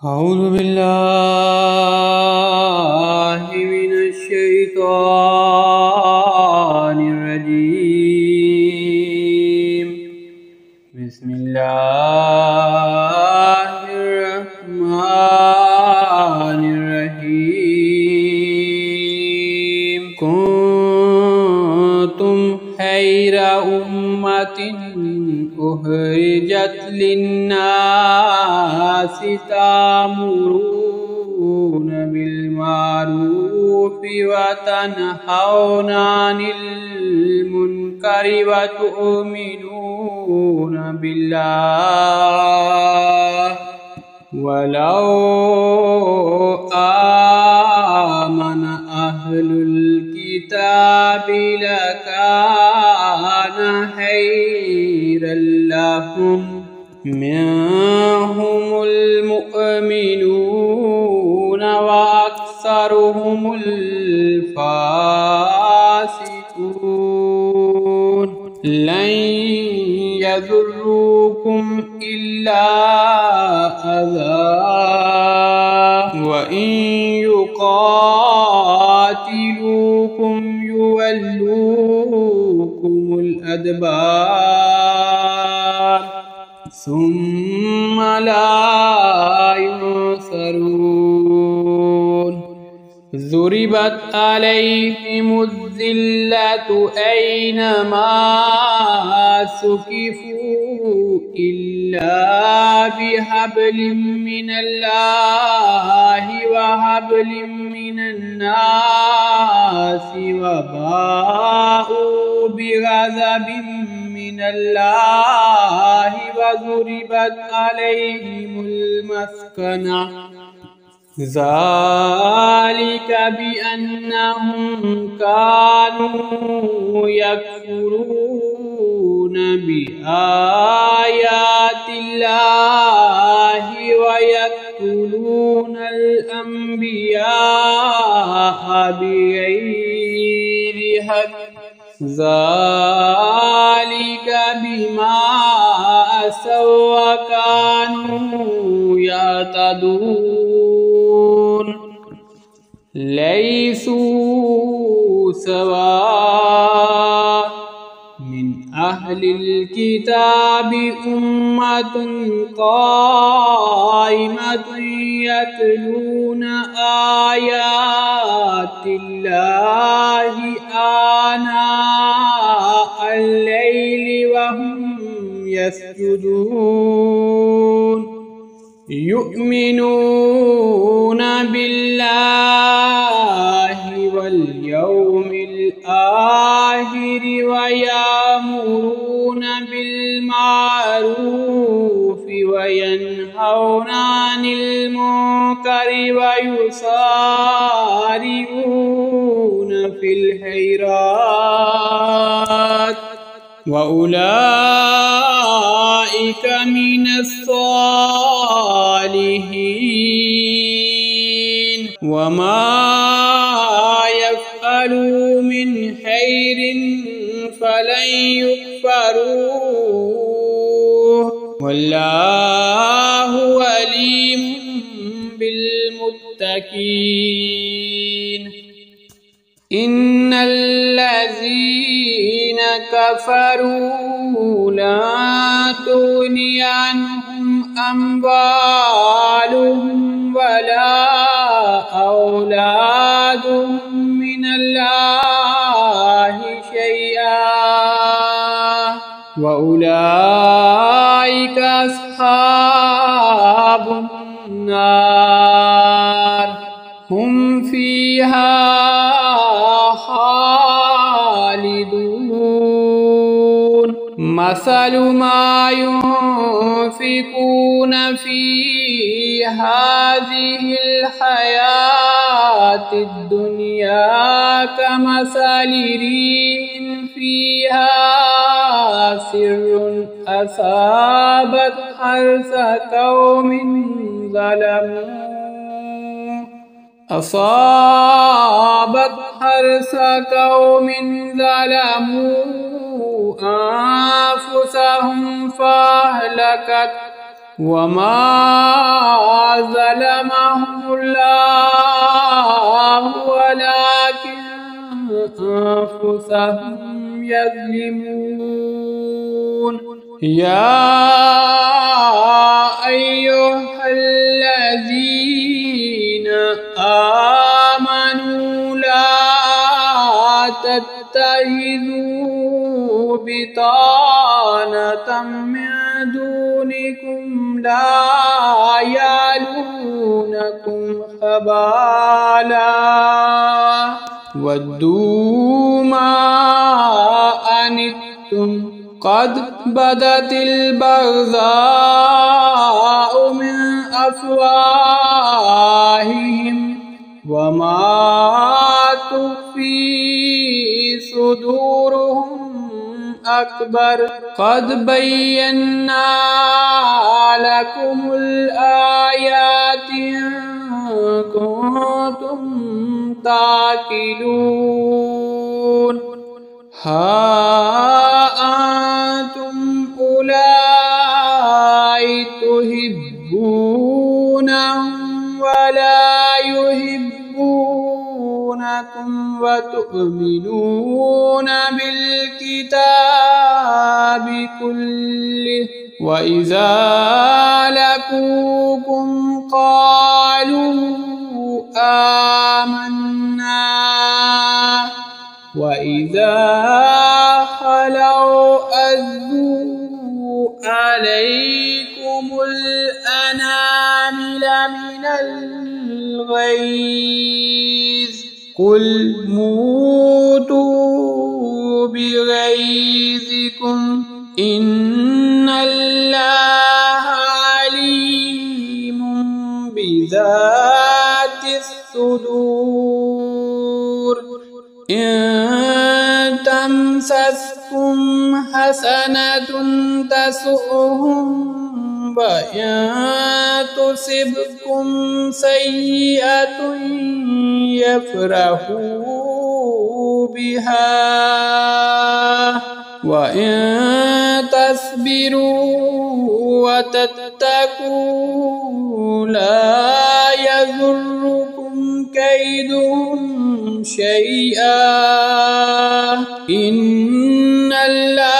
أعوذ بالله من الشيطان الرجيم. بسم الله الرحمن الرحيم. كنتم خير أمة أخرجت للناس تأمرون بالمعروف وتنهون عن المنكر وتؤمنون بالله ولو آمن أهل الكتاب لكان خيرا لهم منهم المؤمنون وأكثرهم الفاسقون. لن يضروكم إلا أذى وإن يقاتلوكم يولوكم الأدبار ثم لا ينصرون. ضربت عليهم الذلة أينما ثقفوا إلا بحبل من الله وحبل من الناس وباءوا بغضب من الله وضربت عليهم المسكنة ذلك بأنهم كانوا يكفرون بآيات الله ويقتلون الأنبياء بغير حق ذلك بما عصوا وكانوا يعتدون. ليسوا سواء من أهل الكتاب أمة قائمة يتلون آيات الله آناء الليل وهم يسجدون يؤمنون بالله واليوم الآخر ويأمرون بالمعروف وينهون عن المنكر ويسارعون في الخيرات وأولئك من الصالحين. وما يفعلوا من خير فلن يكفروه والله عليم بالمتقين. إن الذين كفروا لا تغني عنهم أموالهم ولا أولادهم من الله شيئا وأولئك أصحاب النار هم فيها خالدون. مثل ما ينفقون في هذه الحياة الدنيا كمثل ريح فيها سر أصابت حرث قوم ظلموا أنفسهم فأهلكت وما ظلمهم الله ولكن أنفسهم يظلمون. يا أيها الذين آمنوا لا تتخذوا بطانة من دونكم لا يعلونكم خبالا ودوا ما أنتم قد بدت البغضاء من أفواههم وما تخفي صدورهم أكبر. قد بينا لكم الآيات إن كنتم تعقلون. ها أنتم أولئك تحبونهم ولا يحبونكم وتؤمنون بالكتاب كله وإذا لقوكم قالوا آمنا وإذا خلوا أذوا عليكم الأنامل من الغيظ قل موتوا بغيظكم إن الله عليم بذات الصدور. إن تمسسكم حسنة تسؤهم وإن تصبكم سيئة يفرحوا بها وإن تصبروا وتتقوا لا يضركم كيدهم شيئا إن الله